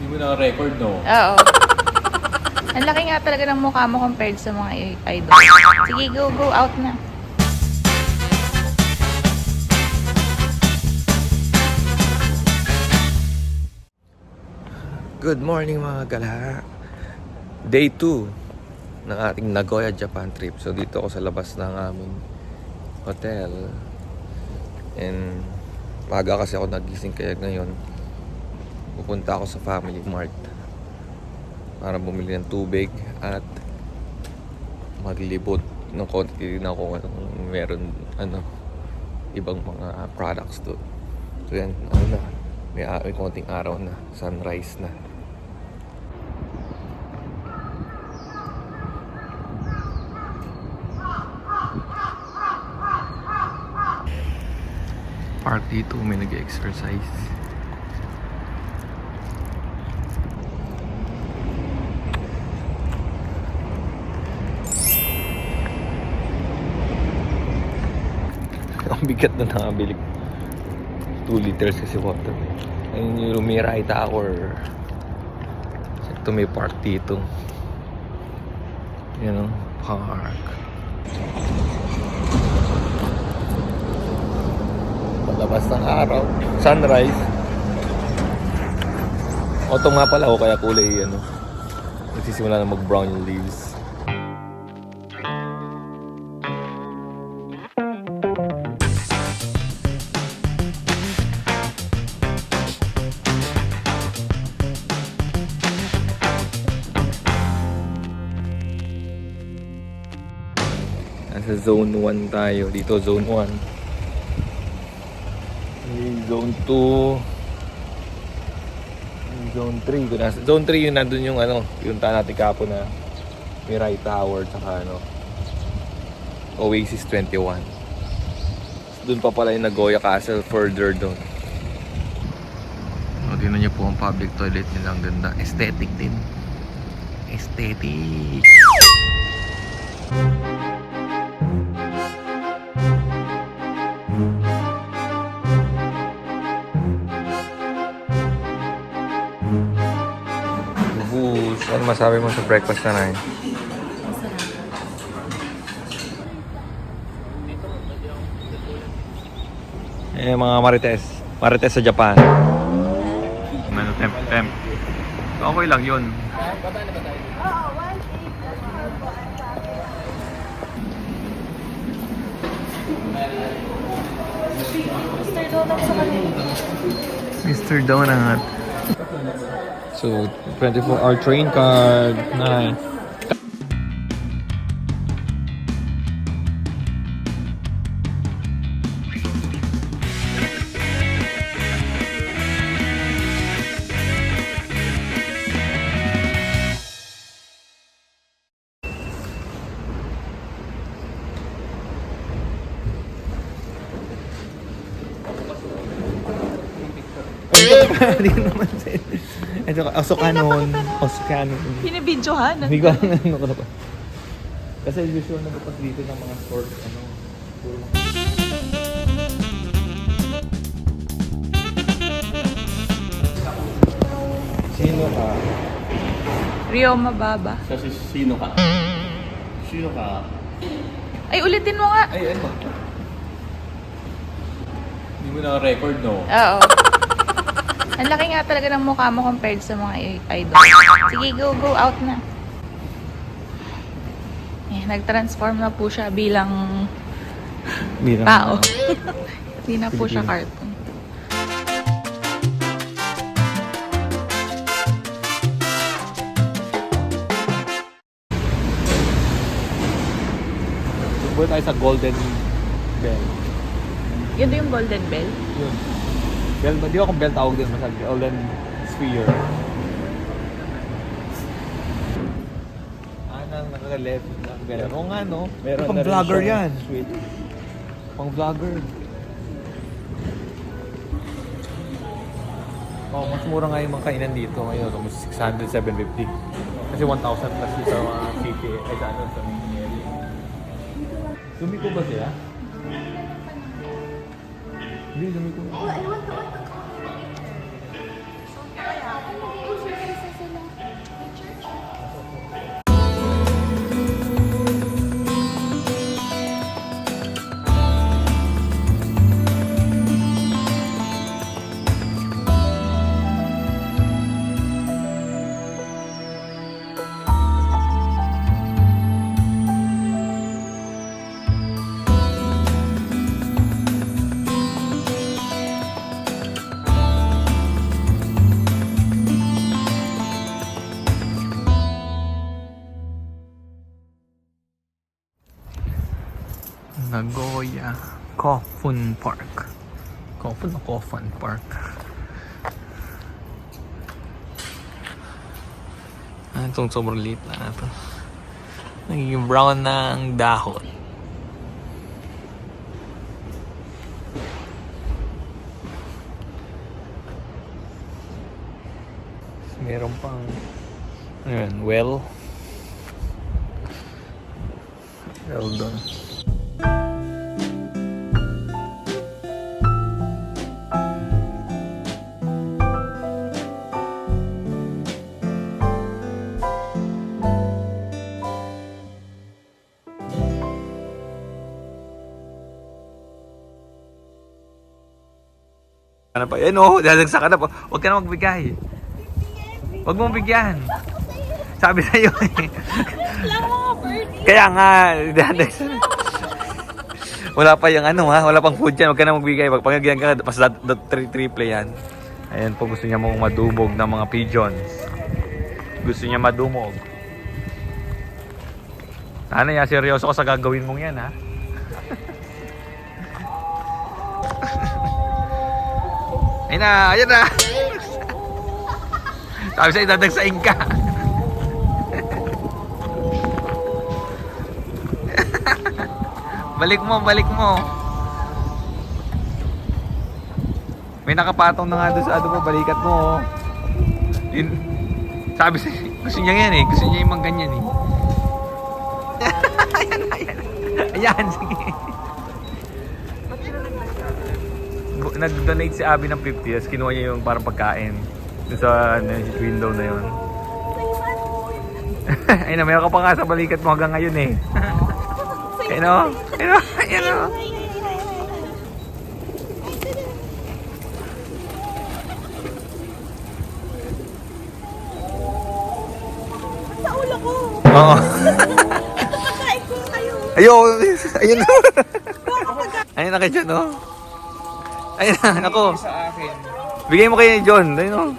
Hindi mo na-record, no? Oo. Ang laki nga talaga ng mukha mo compared sa mga idol. Sige, go out na. Good morning mga gala. Day 2 ng ating Nagoya, Japan trip. So dito ako sa labas ng aming hotel. And maaga kasi ako nagising, kaya ngayon pupunta ako sa Family Mart para bumili ng tubig at maglibot ng konti din ako kung meron ibang mga products doon. So yan, may konting araw na, sunrise na. Park dito, may nag-exercise. Ang bigat na nakabili. 2 liters kasi water. Ayun yung Lumiray Tower. Ito may park dito. Yan o, park. Labas ng araw, sunrise. Autumn nga pala, o kaya kulay nagsisimula na mag-brown yung leaves. Nasa zone 1 tayo. Dito zone 1. Zone 2, Zone 3. Zone 3 yung nandun yung yung natin kapo na Mirai Tower tsaka Oasis 21. Doon pa pala yung Nagoya Castle further doon. Tingnan niyo po ang public toilet nila, ang ganda. Aesthetic din. Aesthetic. Ano masabi mo sa breakfast na namin? Mga Marites. Marites sa Japan. Temp. Okay lang yun. Mr. Donut. So, 24-hour train card. Nice. Hindi naman sa'yo. Ito, Osokanon. Pinibidyohan. Hindi ko alam kasi usual na dapat dito ng mga stores, Sino ka? Rio Mababa. Kasi sino ka? Sino ka? Ay, ulitin mo nga. Ay, ano? Hindi mo na-record, no? Oo. Ang laki nga talaga ng mukha mo compared sa mga idol. Sige, go out na. Nag-transform na po siya bilang tao. Hindi na po siya cartoon. Buhay tayo sa Golden Bell. Yun yung Golden Bell? Yun. Bell, di ako bell tawag din, masag Golden Sphere. Nakaka-left. Oo nga, no? Meron Pang na rin vlogger siyang yan. Sweet. Pang vlogger. Oh, mas mura nga yung mga kainan dito ngayon. Almost 600, 750. Kasi 1,000 plus dito sa mga city. Ay, sa main area. Lumiko ba siya? Hindi, lumiko. Nagoya Kofun Park. Kofun o Kofun Park? Itong sobrang liit na ito. Nagiging brown na ang dahon. Meron pang ayan, well doon. Ano pa? Yan o, dadagsa ka na po. Huwag ka na magbigay. Huwag mong bigyan. Sabi sa'yo eh. Kaya nga, dadagsa. Wala pa yung ano ha, wala pang food yan. Huwag ka na magbigay. Pag pagagyan ka, pas triple yan. Ayan po, gusto niya mong madumog ng mga pigeons. Gusto niya madumog. Sana ya, seryoso ka sa gagawin mong yan ha. Ayun na, ayun na. Sabi sa'yo, dadagsain ka. Balik mo, balik mo. May nakapatong na nga doon sa ano mo, balikat mo. Oh. Yun, sabi sa'yo, gusto niya yan eh. Gusto niya yung mga ganyan eh. Ayan, ayan. Ayan, sige. Nag-donate si Abby ng 50 years, kinuha niya yung parang pagkain doon sa window na yun. Ayun na, mayroon ka pa nga sa balikat mo hanggang ngayon eh. Ayun o, ayun o, ayun o. Sa ulo ko! Oo. Kakain ko kayo! Ayun, ayun o. Ayun na kayo dyan o. Ayun na, ako. Bigay mo kay John, ayun o.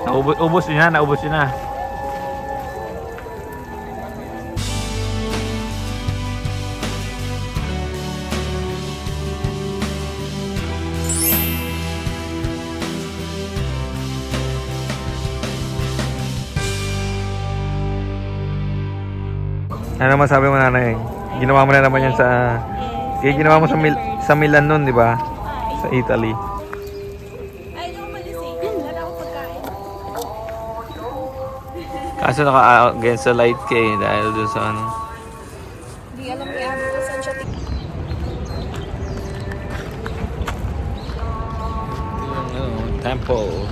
Naubos yun na, naubos yun na. Ano masabi mo nanay? Ginawa mo na naman yan sa... Kaya ginawa mo sa Milan nun, di ba? Sa Italy. Ay, normally say, wala akong pagkain. Kaso naka-against sa light ka eh, dahil dun sa ano. Hindi alam ni Abby kung saan siya Temple.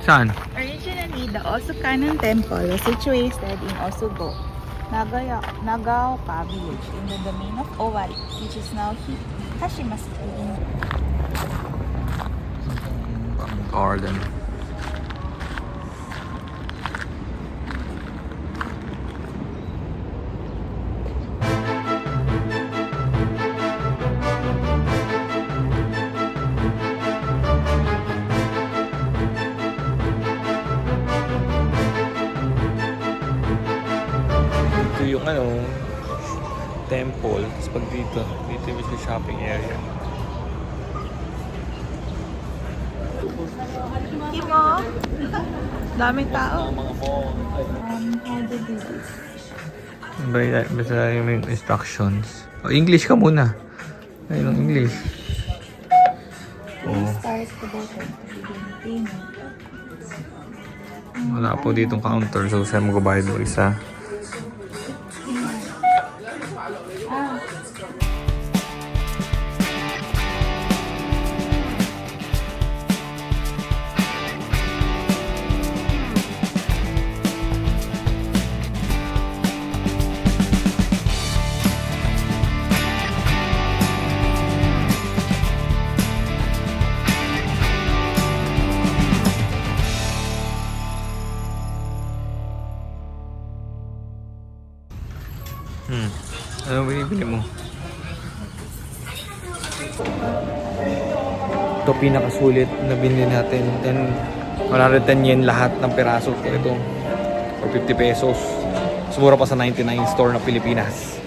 Saan? Originally, the Osukanon Temple was situated in Osugo, Nagaoka village in the domain of Owari, which is now Kashima City in Garden. Ito yung ano, temple. Tapos pag dito yung shopping area. Ibo. Daming tao. Mga mall. How to do this? Basta yung instructions. Oh, English ka muna. Ayun ang English. Oh. Start the button to begin payment. Wala po ditong counter. So, saan mo kabayad mo isa? binibili mo? Ito pinakasulit na binili natin. 110 yen lahat ng peraso. Ito. Or 50 pesos. Sumura pa sa 99 store ng Pilipinas.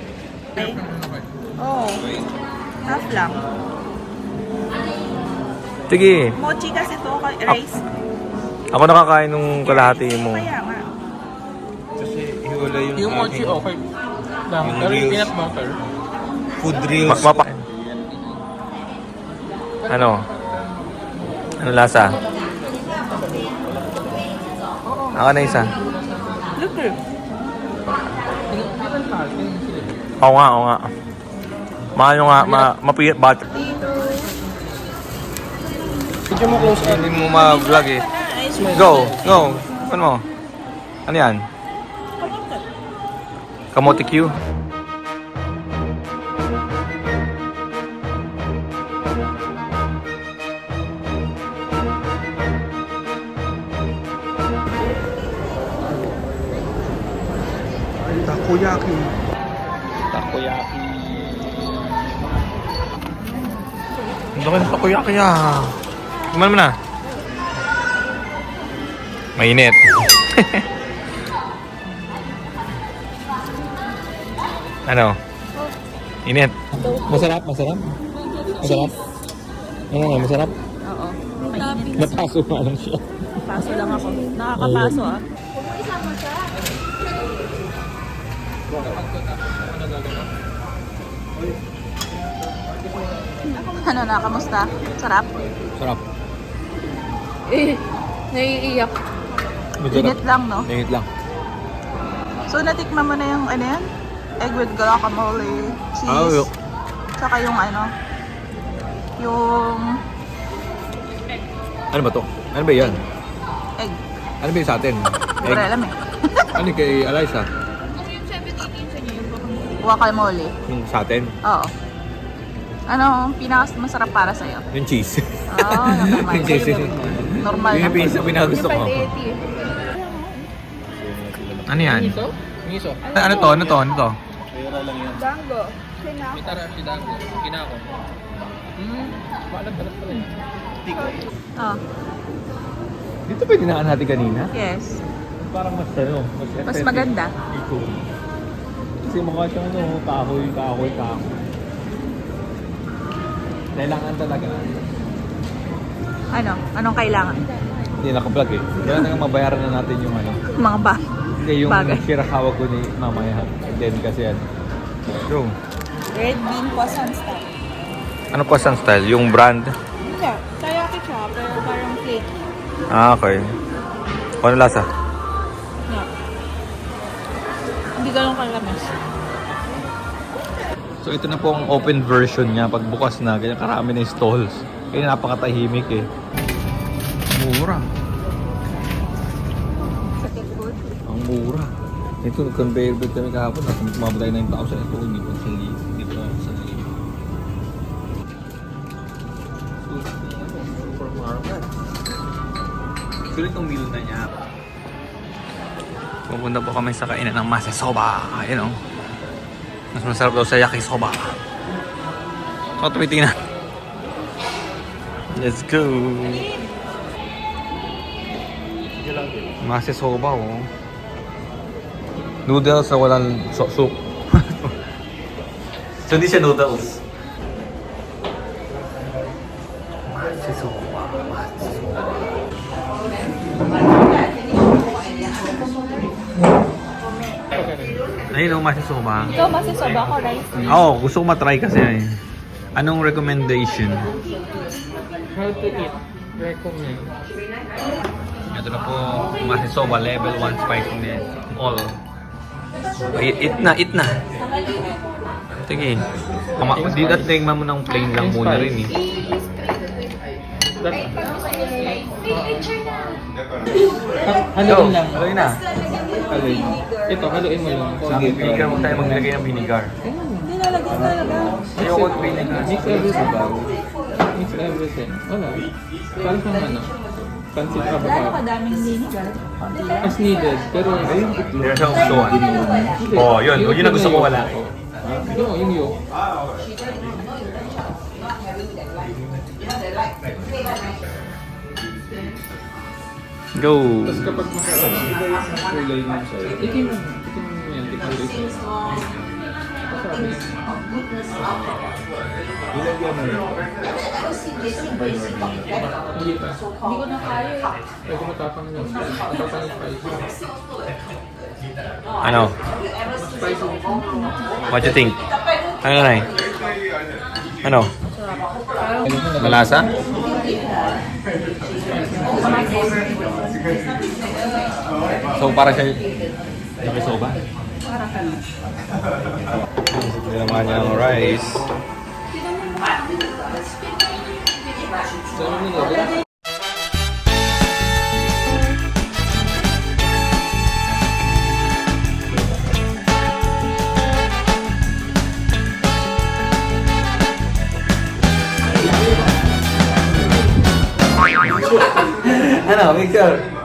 Oh. Half lang. Sige. Mochi kasi to, rice. Ako nakakain nung kalahati mo. Kaya nga. Kasi hiwala Yung mochi okay lang. Pero yung peanut butter. Food reels. Ano? Ano lasa? Ako na isa. Look eh. Oo nga. Maano nga, mapiyat butter. Video mo close up. Hindi mo ma-vlog eh. Go. Ano mo? Ano yan? Kamote Q? Takoyaki. Ang laki ng takoyaki ah. Kumain mo na. Mainit. Ano? Init. Masarap. Ano nga, masarap? Oo. Napaso pa lang siya. Paso lang ako. Nakakapaso ah. Ano na, kamusta? Sarap? Sarap. Naiiyak. Masarap. Init lang, no? Init lang. So, natikman mo na yung, ano yan? Egg with guacamole, cheese. Yun. Tsaka yung yung Ano ba to? Ano ba yan? egg. Ano ba yung sa atin? Hindi ko rin alam eh. Ano kay Eliza? Guacamole. Yung sa atin? Oo. Ano, masarap para sa'yo? Yung cheese. Oo, nakamay. Yung cheese. Normal Yung lang. pinagusto ko. Ano yan? Miso. Ano to? Pera lang yan. Dango. Mitara si Dango. Kinako. Balat pala yun. Oh, Dito ba dinaan natin kanina? yes. Parang mas Mas maganda. Iko. Kasi mukha siyang kahoy. Kailangan talaga. Ano? Anong kailangan? Hindi naka-vlog eh. Kaya nang mabayaran na natin yung Mga ba? Hindi, yung Bagay. Shirakawa ko ni mamaya. Then kasi yan. Go. Red bean croissant style. Ano po ang style? Yung brand? Hindi. Teriyaki siya, pero parang flaky. Okay. Ano lasa? No. Hindi ganun kalamis. So ito na po ang open version niya. Pagbukas na, ganyan karami na yung stalls. Kaya napakatahimik eh. Mura. Ang mura. Ito, nag-conveyor belt kami kahapon. Mabutay 9,000. Ito, hindi ko sa liit. Supermarket. Sulit ang meal na niya. Pupunta po kami sa kainan ng masesoba. Ayun o. Mas masarap daw sa yakisoba. So, tumitingnan. Let's go. Masesoba oh. Noodles na walang soup. So, hindi siya noodles. Masesoba. Ayun o, masesoba. Ikaw, masisoba ko, rice. Oo, gusto ko matry kasi eh. Anong recommendation? How to eat? Recommend. Ito na po, masesoba level 1 spiciness. All. Eat na. Sige. Di at tingnan mo ng plain lang muna rin eh. Haluin lang. Haluin na. Haluin. Ito, haluin mo lang. Sige, vinegar mo tayo maglagay ng vinegar. Nilalagyan talaga. Ayoko ng vinegar. Mix everything. Mix everything. Wala. Parang kang pansit ka ba? Gano'ng kadaming vinegar? As needed. Pero Meron siyang option. Oh, yun. Yun ang gusto ko wala. No, yung yolk. Go! Tapos kapag masarap, iba yung kulay mo sa'yo. Tikim mo. Tikim mo yan. Tikim mo rin. Sabi. Ilagyan mo rin. Hindi pa. Hindi ko na kaya eh. Pwede matapang yun. Matapang yung spicy. Ano? Spicy. What you think? Ano na Ano? Malasa? So, para siya nakisoba? Hindi naman niya ng rice. Sabi mo na. Ano, Victor?